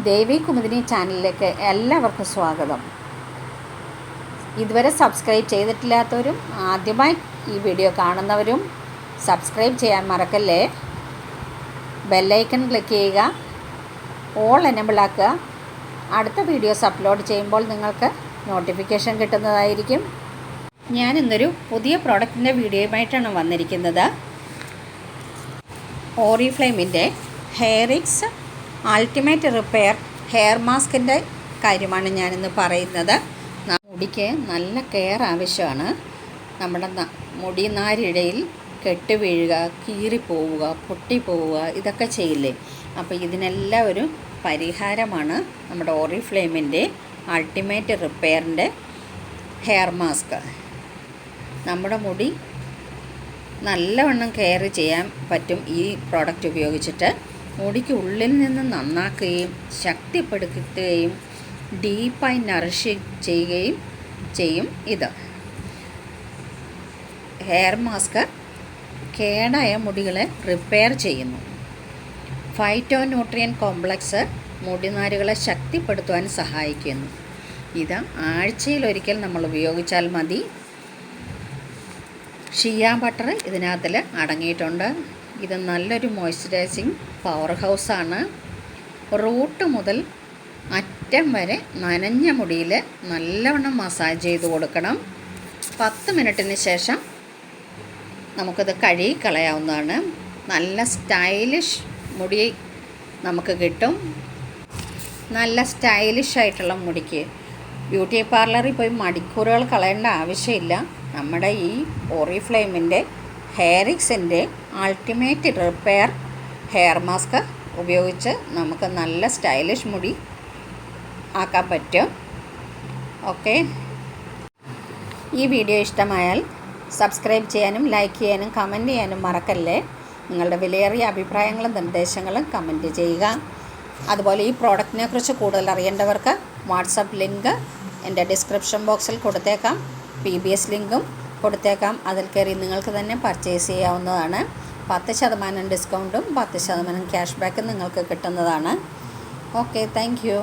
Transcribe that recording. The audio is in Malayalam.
devikumudini ചാനലിലേക്ക് എല്ലാവർക്കും സ്വാഗതം. ഇതുവരെ സബ്സ്ക്രൈബ് ചെയ്തിട്ടില്ലാത്തവരും ആദ്യമായി ഈ വീഡിയോ കാണുന്നവരും സബ്സ്ക്രൈബ് ചെയ്യാൻ മറക്കല്ലേ. ബെൽ ഐക്കൺ ക്ലിക്ക് ചെയ്യുക, ഓൾ എനേബിൾ ആക്കുക. അടുത്ത വീഡിയോസ് അപ്ലോഡ് ചെയ്യുമ്പോൾ നിങ്ങൾക്ക് നോട്ടിഫിക്കേഷൻ കിട്ടുന്നതായിരിക്കും. ഞാൻ ഇന്നൊരു പുതിയ പ്രോഡക്റ്റിൻ്റെ വീഡിയോയുമായിട്ടാണ് വന്നിരിക്കുന്നത്. ഓറിഫ്ലെയിമിൻ്റെ ഹെയറിക്സ് അൾട്ടിമേറ്റ് റിപ്പയർ ഹെയർ മാസ്കിൻ്റെ കാര്യമാണ് ഞാനിന്ന് പറയുന്നത്. മുടിക്ക് നല്ല കെയർ ആവശ്യമാണ്. നമ്മുടെ മുടി നാരിഴയിൽ കെട്ട് വീഴുക, കീറിപ്പോവുക, പൊട്ടിപ്പോവുക, ഇതൊക്കെ ചെയ്യില്ലേ. അപ്പോൾ ഇതിനെല്ലാം ഒരു പരിഹാരമാണ് നമ്മുടെ ഓറിഫ്ലെയിമിൻ്റെ അൾട്ടിമേറ്റ് റിപ്പയറിൻ്റെ ഹെയർ മാസ്ക്. നമ്മുടെ മുടി നല്ലവണ്ണം കെയർ ചെയ്യാൻ പറ്റും ഈ പ്രോഡക്റ്റ് ഉപയോഗിച്ചിട്ട്. മുടിക്ക് ഉള്ളിൽ നിന്ന് നന്നാക്കുകയും ശക്തിപ്പെടുത്തുകയും ഡീപ്പായി നറിഷ് ചെയ്യുകയും ചെയ്യും. ഇത് ഹെയർ മാസ്ക് കേടായ മുടികളെ റിപ്പയർ ചെയ്യുന്നു. ഫൈറ്റോ ന്യൂട്രിയൻ കോംപ്ലക്സ് മുടിനാരുകളെ ശക്തിപ്പെടുത്തുവാൻ സഹായിക്കുന്നു. ഇത് ആഴ്ചയിലൊരിക്കൽ നമ്മൾ ഉപയോഗിച്ചാൽ മതി. ഷിയ ബട്ടർ ഇതിനകത്തിൽ അടങ്ങിയിട്ടുണ്ട്. ഇത് നല്ലൊരു മോയ്സ്ചറൈസിങ് പവർ ഹൗസാണ്. റൂട്ട് മുതൽ അറ്റം വരെ നനഞ്ഞ മുടിയിൽ നല്ലവണ്ണം മസാജ് ചെയ്ത് കൊടുക്കണം. 10 മിനിറ്റിന് ശേഷം നമുക്കിത് കഴുകി കളയാവുന്നതാണ്. നല്ല സ്റ്റൈലിഷ് മുടി നമുക്ക് കിട്ടും. നല്ല സ്റ്റൈലിഷ് ആയിട്ടുള്ള മുടിക്ക് ബ്യൂട്ടി പാർലറിൽ പോയി മണിക്കൂറുകൾ കളയേണ്ട ആവശ്യമില്ല. നമ്മുടെ ഈ ഓറിഫ്ലെയിമിൻ്റെ ഹെയറിക്സിൻ്റെ അൾട്ടിമേറ്റ് റിപ്പയർ ഹെയർ മാസ്ക് ഉപയോഗിച്ച് നമുക്ക് നല്ല സ്റ്റൈലിഷ് മുടി ആക്കാൻ പറ്റും. ഓക്കെ, ഈ വീഡിയോ ഇഷ്ടമായാൽ സബ്സ്ക്രൈബ് ചെയ്യാനും ലൈക്ക് ചെയ്യാനും കമൻറ്റ് ചെയ്യാനും മറക്കല്ലേ. നിങ്ങളുടെ വിലയേറിയ അഭിപ്രായങ്ങളും നിർദ്ദേശങ്ങളും കമൻറ്റ് ചെയ്യുക. അതുപോലെ ഈ പ്രോഡക്റ്റിനെ കുറിച്ച് കൂടുതൽ അറിയേണ്ടവർക്ക് വാട്സപ്പ് ലിങ്ക് എൻ്റെ ഡിസ്ക്രിപ്ഷൻ ബോക്സിൽ കൊടുത്തേക്കാം. PBS ലിങ്കും കൊടുത്തേക്കാം. അതിൽ കയറി നിങ്ങൾക്ക് തന്നെ പർച്ചേസ് ചെയ്യാവുന്നതാണ്. 10% ഡിസ്കൗണ്ടും 10% ക്യാഷ് ബാക്കും നിങ്ങൾക്ക് കിട്ടുന്നതാണ്. Okay, thank you.